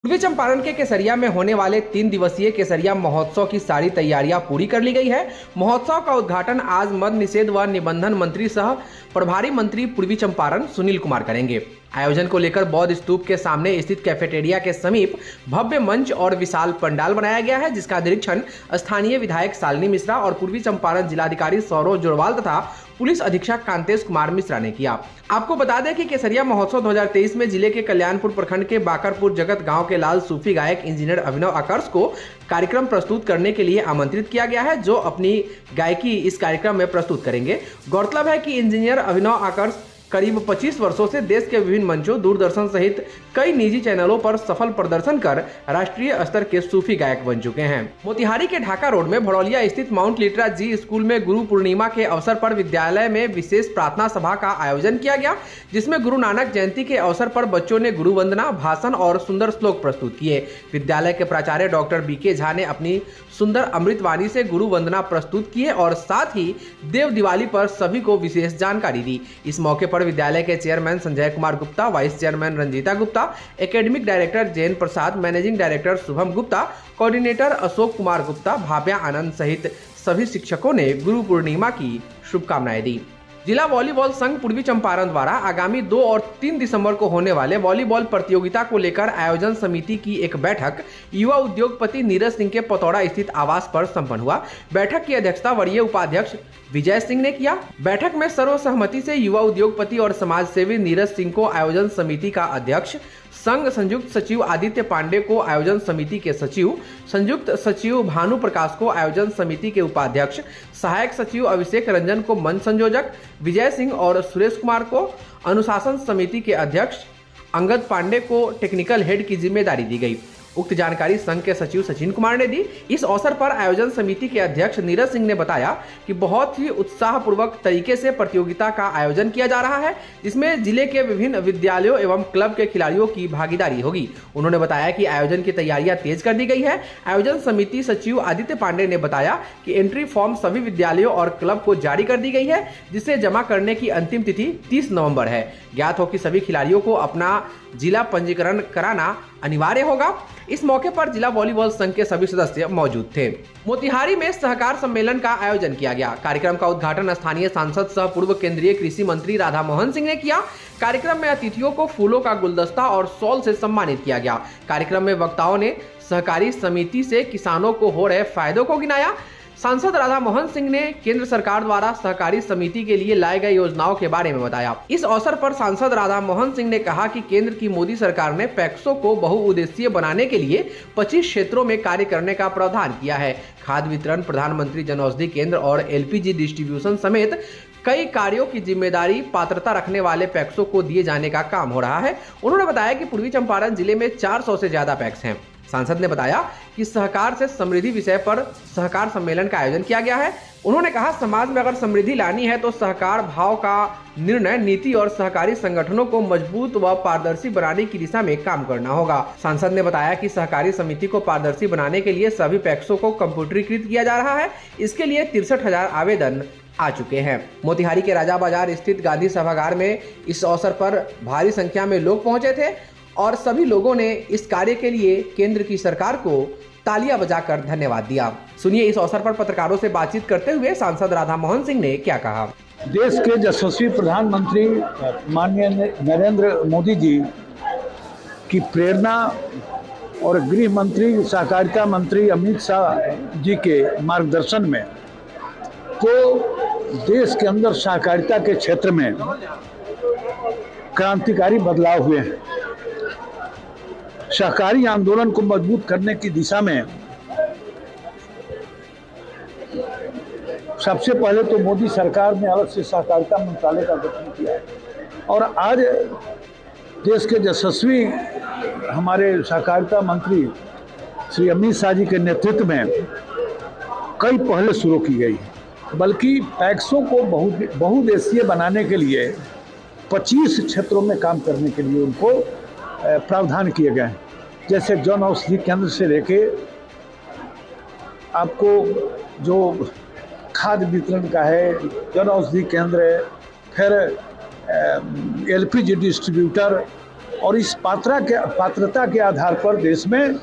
पूर्वी चंपारण के केसरिया में होने वाले 3 दिवसीय केसरिया महोत्सव की सारी तैयारियां पूरी कर ली गई है। महोत्सव का उद्घाटन आज मद्य निषेध व निबंधन मंत्री सह प्रभारी मंत्री पूर्वी चंपारण सुनील कुमार करेंगे। आयोजन को लेकर बौद्ध स्तूप के सामने स्थित कैफेटेरिया के समीप भव्य मंच और विशाल पंडाल बनाया गया है, जिसका निरीक्षण स्थानीय विधायक शालिनी मिश्रा और पूर्वी चंपारण जिलाधिकारी सौरव जोरवाल तथा पुलिस अधीक्षक कांतेश कुमार मिश्रा ने किया। आपको बता दें कि केसरिया महोत्सव 2023 में जिले के कल्याणपुर प्रखंड के बाकरपुर जगत गांव के लाल सूफी गायक इंजीनियर अभिनव आकर्ष को कार्यक्रम प्रस्तुत करने के लिए आमंत्रित किया गया है, जो अपनी गायकी इस कार्यक्रम में प्रस्तुत करेंगे। गौरतलब है कि इंजीनियर अभिनव आकर्ष करीब 25 वर्षों से देश के विभिन्न मंचों, दूरदर्शन सहित कई निजी चैनलों पर सफल प्रदर्शन कर राष्ट्रीय स्तर के सूफी गायक बन चुके हैं। मोतिहारी के ढाका रोड में भड़ौलिया स्थित माउंट लिटरा जी स्कूल में गुरु पूर्णिमा के अवसर पर विद्यालय में विशेष प्रार्थना सभा का आयोजन किया गया, जिसमें गुरु नानक जयंती के अवसर पर बच्चों ने गुरु वंदना, भाषण और सुंदर श्लोक प्रस्तुत किए। विद्यालय के प्राचार्य डॉक्टर बीके झा ने अपनी सुंदर अमृतवाणी से गुरु वंदना प्रस्तुत किए और साथ ही देव दिवाली पर सभी को विशेष जानकारी दी। इस मौके पर विद्यालय के chairman Sanjay Kumar Gupta, vice chairman Ranjita Gupta, academic director Jain Prasad, managing director Shubham Gupta, coordinator Ashok Kumar Gupta, Bhavya Anand सहित सभी शिक्षकों ने गुरु पूर्णिमा की शुभकामनाएं दी। जिला वॉलीबॉल संघ पूर्वी चंपारण द्वारा आगामी 2 और 3 दिसंबर को होने वाले वॉलीबॉल प्रतियोगिता को लेकर आयोजन समिति की एक बैठक युवा उद्योगपति नीरज सिंह के पतौड़ा स्थित आवास पर संपन्न हुआ। बैठक की अध्यक्षता वरीय उपाध्यक्ष विजय सिंह ने किया। बैठक में सर्वसहमति से युवा उद्योगपति और समाज सेवी नीरज सिंह को आयोजन समिति का अध्यक्ष, संघ संयुक्त सचिव आदित्य पांडे को आयोजन समिति के सचिव, संयुक्त सचिव भानु प्रकाश को आयोजन समिति के उपाध्यक्ष, सहायक सचिव अभिषेक रंजन को मंच संयोजक, विजय सिंह और सुरेश कुमार को अनुशासन समिति के अध्यक्ष, अंगद पांडे को टेक्निकल हेड की जिम्मेदारी दी गई। उक्त जानकारी संघ के सचिव सचिन कुमार ने दी। इस अवसर पर आयोजन समिति के अध्यक्ष नीरज सिंह ने बताया कि बहुत ही उत्साहपूर्वक तरीके से प्रतियोगिता का आयोजन किया जा रहा है, जिसमें जिले के विभिन्न विद्यालयों एवं क्लब के खिलाड़ियों की भागीदारी होगी। उन्होंने बताया कि आयोजन की तैयारियां तेज कर दी गई है। आयोजन समिति सचिव आदित्य पांडे ने बताया कि एंट्री फॉर्म सभी विद्यालयों और क्लब को जारी कर दी गई है, जिसे जमा करने की अंतिम तिथि 30 नवम्बर है। ज्ञात हो कि सभी खिलाड़ियों को अपना जिला पंजीकरण कराना अनिवार्य होगा। इस मौके पर जिला वॉलीबॉल संघ के सभी सदस्य मौजूद थे। मोतिहारी में सहकार सम्मेलन का आयोजन किया गया। कार्यक्रम का उद्घाटन स्थानीय सांसद सह पूर्व केंद्रीय कृषि मंत्री राधा मोहन सिंह ने किया। कार्यक्रम में अतिथियों को फूलों का गुलदस्ता और शॉल से सम्मानित किया गया। कार्यक्रम में वक्ताओं ने सहकारी समिति से किसानों को हो रहे फायदों को गिनाया। सांसद राधा मोहन सिंह ने केंद्र सरकार द्वारा सहकारी समिति के लिए लाए गए योजनाओं के बारे में बताया। इस अवसर पर सांसद राधा मोहन सिंह ने कहा कि केंद्र की मोदी सरकार ने पैक्सों को बहुउद्देशीय बनाने के लिए 25 क्षेत्रों में कार्य करने का प्रावधान किया है। खाद्य वितरण, प्रधानमंत्री जन औषधि केंद्र और LPG डिस्ट्रीब्यूशन समेत कई कार्यों की जिम्मेदारी पात्रता रखने वाले पैक्सों को दिए जाने का काम हो रहा है। उन्होंने बताया कि पूर्वी चंपारण जिले में 400 से ज्यादा पैक्स हैं। सांसद ने बताया कि सहकार से समृद्धि विषय पर सहकार सम्मेलन का आयोजन किया गया है। उन्होंने कहा, समाज में अगर समृद्धि लानी है तो सहकार भाव का निर्णय, नीति और सहकारी संगठनों को मजबूत व पारदर्शी बनाने की दिशा में काम करना होगा। सांसद ने बताया कि सहकारी समिति को पारदर्शी बनाने के लिए सभी पैक्सों को कंप्यूटरीकृत किया जा रहा है। इसके लिए 63,000 आवेदन आ चुके हैं। मोतिहारी के राजा बाजार स्थित गांधी सभागार में इस अवसर पर भारी संख्या में लोग पहुंचे थे और सभी लोगों ने इस कार्य के लिए केंद्र की सरकार को तालियां बजाकर धन्यवाद दिया। सुनिए इस अवसर पर पत्रकारों से बातचीत करते हुए सांसद राधा मोहन सिंह ने क्या कहा। देश के यशस्वी प्रधानमंत्री माननीय नरेंद्र मोदी जी की प्रेरणा और गृह मंत्री, सहकारिता मंत्री अमित शाह जी के मार्गदर्शन में तो देश के अंदर सहकारिता के क्षेत्र में क्रांतिकारी बदलाव हुए हैं। सहकारी आंदोलन को मजबूत करने की दिशा में सबसे पहले तो मोदी सरकार ने अलग से सहकारिता मंत्रालय का गठन किया है और आज देश के यशस्वी हमारे सहकारिता मंत्री श्री अमित शाह जी के नेतृत्व में कई पहले शुरू की गई, बल्कि पैक्सों को बहुउद्देशीय बनाने के लिए 25 क्षेत्रों में काम करने के लिए उनको प्रावधान किए गए हैं। जैसे जन औषधि केंद्र से लेके आपको जो खाद्य वितरण का है, जन औषधि केंद्र है, फिर LPG डिस्ट्रीब्यूटर और इस पात्रता के आधार पर देश में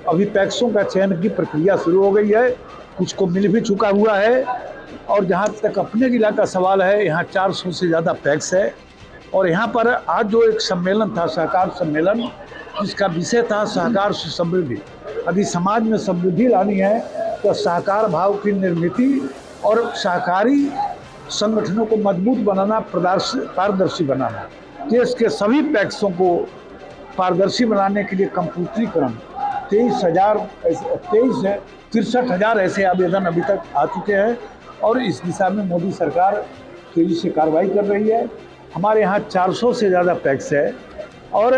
अभी पैक्सों का चयन की प्रक्रिया शुरू हो गई है, कुछ को मिल भी चुका हुआ है। और जहाँ तक अपने जिला का सवाल है, यहाँ 400 से ज़्यादा पैक्स है। और यहाँ पर आज जो एक सम्मेलन था, सहकार सम्मेलन, जिसका विषय था सहकार से समृद्धि। यदि समाज में समृद्धि लानी है तो सहकार भाव की निर्मिति और सहकारी संगठनों को मजबूत बनाना, पारदर्शी बनाना। देश के सभी पैक्सों को पारदर्शी बनाने के लिए कंप्यूटरीकरण 63,000 ऐसे आवेदन अभी तक आ चुके हैं और इस दिशा में मोदी सरकार तेजी से कार्रवाई कर रही है। हमारे यहाँ 400 से ज़्यादा पैक्स है और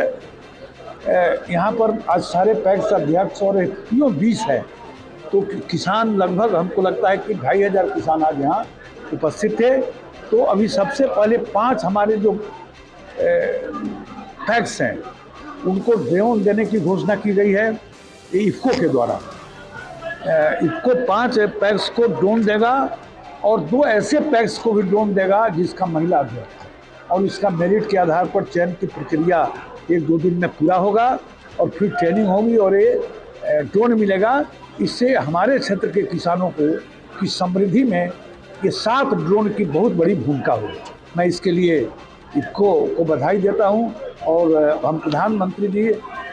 यहाँ पर आज सारे पैक्स अध्यक्ष और एफपीओ 20 है, तो किसान लगभग हमको लगता है कि 2500 किसान आज यहाँ उपस्थित थे। तो अभी सबसे पहले 5 हमारे जो पैक्स हैं उनको ड्रोन देने की घोषणा की गई है इफ्को के द्वारा। इफ्को 5 पैक्स को ड्रोन देगा और 2 ऐसे पैक्स को भी ड्रोन देगा जिसका महिला अध्यक्ष, और इसका मेरिट के आधार पर चयन की प्रक्रिया 1-2 दिन में पूरा होगा और फिर ट्रेनिंग होगी और ये ड्रोन मिलेगा। इससे हमारे क्षेत्र के किसानों की समृद्धि में ये 7 ड्रोन की बहुत बड़ी भूमिका होगी। मैं इसके लिए इफ्को को बधाई देता हूँ और हम प्रधानमंत्री जी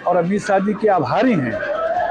और अमित शाह जी के आभारी हैं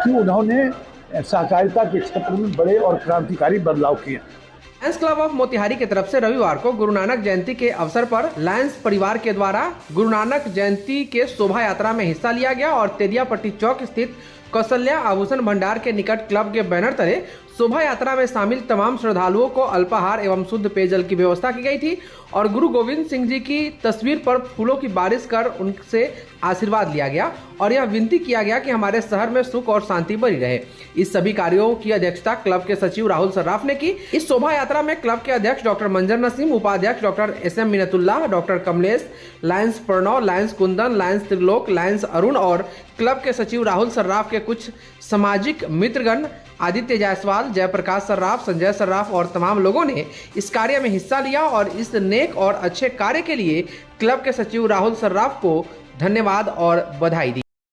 कि उन्होंने सहकारिता के क्षेत्र में बड़े और क्रांतिकारी बदलाव किए। लायंस क्लब ऑफ मोतिहारी की तरफ से रविवार को गुरु नानक जयंती के अवसर पर लायंस परिवार के द्वारा गुरु नानक जयंती के शोभा यात्रा में हिस्सा लिया गया और तेलियापट्टी चौक स्थित कौशल्या आभूषण भंडार के निकट क्लब के बैनर तले शोभा यात्रा में शामिल तमाम श्रद्धालुओं को अल्पाहार एवं शुद्ध पेयजल की व्यवस्था की गई थी और गुरु गोविंद सिंह जी की तस्वीर पर फूलों की बारिश कर उनसे आशीर्वाद लिया गया और यह विनती किया गया कि हमारे शहर में सुख और शांति बनी रहे। इस सभी कार्यों की अध्यक्षता क्लब के सचिव राहुल सर्राफ ने की। इस शोभा यात्रा में क्लब के अध्यक्ष डॉक्टर मंजर नसीम, उपाध्यक्ष doctor SM Minatullah, doctor Kamlesh, lions Pranav, lions Kundan, lions Trilok, lions Arun और क्लब के सचिव राहुल सर्राफ के कुछ सामाजिक मित्रगण आदित्य जायसवाल, जयप्रकाश सर्राफ, संजय सर्राफ और तमाम लोगों ने इस कार्य में हिस्सा लिया और इस नेक और अच्छे कार्य के लिए क्लब के सचिव राहुल सर्राफ को धन्यवाद और बधाई दी।